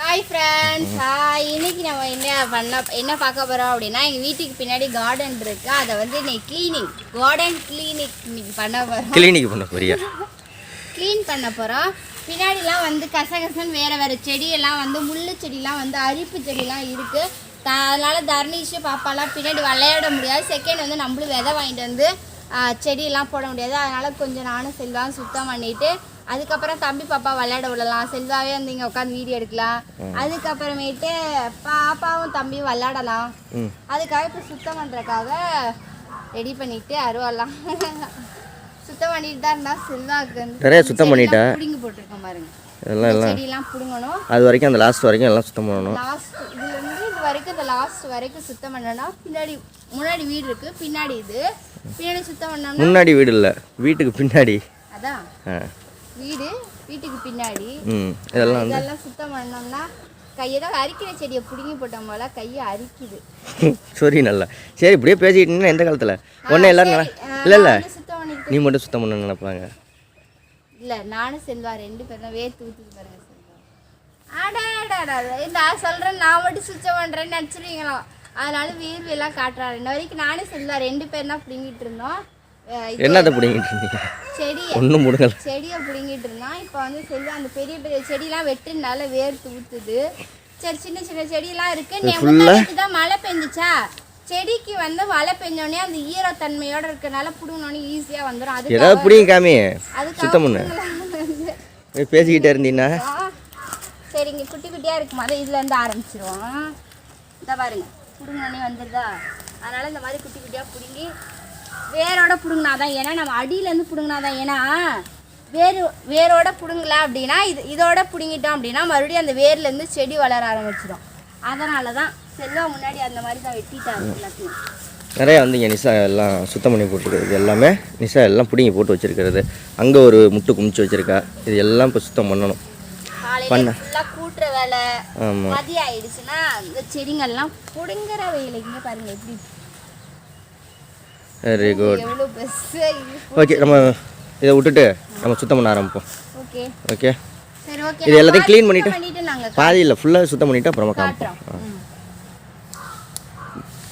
Hi friends, இன்னைக்கு நம்ம என்ன பார்க்க போகிறோம் அப்படின்னா, எங்கள் வீட்டுக்கு பின்னாடி கார்டன் இருக்கு. அதை வந்து இன்னைக்கு கார்டன் கிளீனிக் இன்னைக்கு பண்ண போகிறோம். க்ளீன் பண்ண போகிறோம். பின்னாடிலாம் வந்து கசகசன்னு வேறு செடியெல்லாம் வந்து முள்ளு செடியெலாம் வந்து அரிப்பு செடியெலாம் இருக்குது. அதனால் தர்ணீஷு பாப்பாலாம் பின்னாடி விளையாட முடியாது. செகண்ட் வந்து நம்மளும் விதை வாங்கிட்டு வந்து செடியெல்லாம் போட முடியாது. அதனால் கொஞ்சம் நானும் செல்வாவும் சுத்தம் பண்ணிவிட்டு அதுக்கப்புறம் தம்பி பாப்பா விளையாட விடலாம். செல்வாவே வந்து இங்கே உட்காந்து வீடியோ எடுக்கலாம். அதுக்கப்புறமேட்டு பாப்பாவும் தம்பியும் விளையாடலாம். அதுக்காக இப்போ சுத்தம் பண்ணுறதுக்காக ரெடி பண்ணிட்டு அருவாலாம் சுத்தம் பண்ணிட்டு தான் இருந்தால் செல்வாவுக்கு வந்து நிறைய சுத்தம் பண்ணிட்டா பிடிங்கி போட்டிருக்கோம் பாருங்க. செடியெல்லாம் பிடுங்கணும். அது வரைக்கும் அந்த லாஸ்ட் வரைக்கும் எல்லாம் சுத்தம் பண்ணணும். இதுலேருந்து இது வரைக்கும் இந்த லாஸ்ட் வரைக்கும் சுத்தம் பண்ணோன்னா முன்னாடி வீடு இருக்குது. பின்னாடி பின்னாடி சுத்தம் பண்ணோம்னா முன்னாடி வீடு இல்லை, வீட்டுக்கு பின்னாடி. அதான் வீட்டுக்கு பின்னாடி இதெல்லாம் சுத்தம் பண்ணோம்னா கையெல்லாம் அரிக்கிற செடியை பிடுங்கி போட்டோம் போல கையை அரிக்குது. சரி நல்லா சரி இப்படியே பேசிக்கிட்டீங்கன்னா எந்த காலத்தில் ஒன்றே எல்லாரும் இல்லை நீ மட்டும் சுத்தம் பண்ண நினைப்பாங்க. இல்லை நானும் செல்வா 2 பேரும் தான் வேர்த்து ஊற்றுது பாருங்க. நான் சொல்கிறேன் நான் மட்டும் சுத்தம் பண்ணுறேன்னு நினச்சிருவீங்களோ, அதனால வேர்வையெல்லாம் காட்டுறாரு. இன்ன வரைக்கும் நானும் செல்வா 2 பேர் தான் பிடுங்கிட்டு இருந்தோம். என்னத்தை பிடிங்கிட்டு இருந்தீங்க? செடியை பிடுங்கிட்டு இருந்தான். இப்போ வந்து செல்வா அந்த பெரிய பெரிய செடியெல்லாம் வெட்டுனால வேர்த்து ஊற்றுது. சரி சின்ன சின்ன செடியெல்லாம் இருக்குது. தான் மழை பெஞ்சிச்சா, செடிக்கு வந்து மழை பெஞ்சோடனே அந்த ஈரத்தன்மையோட இருக்கனால பிடுங்கணுன்னு ஈஸியாக வந்துடும். அதுக்கு பேசிக்கிட்டே இருந்தீங்கன்னா சரிங்க. குட்டி குட்டியாக இருக்கும் போது இதுலேருந்து ஆரம்பிச்சிருவோம். இந்த பாருங்க பிடுங்கணுன்னே வந்துடுதா, அதனால் இந்த மாதிரி குட்டி குட்டியாக பிடுங்கி வேரோட பிடுங்கினாதான். ஏன்னா நம்ம அடியிலேருந்து பிடுங்கினாதான். ஏன்னா வேரோட பிடுங்கல அப்படின்னா இதோட பிடுங்கிட்டோம் அப்படின்னா மறுபடியும் அந்த வேர்லேருந்து செடி வளர ஆரம்பிச்சிடும். அதனால தான் செல்வா முன்னாடி அந்த மாதிரி தான் வெட்டிட்டாரு எல்லாத்தையும். நிறையா வந்து இங்கே நிஷா எல்லாம் சுத்தம் பண்ணி போட்டுருக்கிறது எல்லாமே நிஷா எல்லாம் பிடுங்கி போட்டு வச்சுருக்கிறது. அங்கே ஒரு முட்டு குமிச்சு வச்சுருக்கா. இது எல்லாம் இப்போ சுத்தம் பண்ணணும். பண்ண ஃபுல்லாக கூட்டுற வேலை மதியம் ஆயிடுச்சுன்னா இந்த செடிங்கள்லாம் பிடுங்குற வேலைங்க பாருங்கள் எப்படி. Very good. ஓகே நம்ம இதை விட்டுட்டு நம்ம சுத்தம் பண்ண ஆரம்பிப்போம். ஓகே ஓகே சரி ஓகே. இது எல்லாத்தையும் க்ளீன் பண்ணிவிட்டு பாதி இல்லை ஃபுல்லாக சுத்தம் பண்ணிவிட்டு அப்புறமா காமிப்போம்.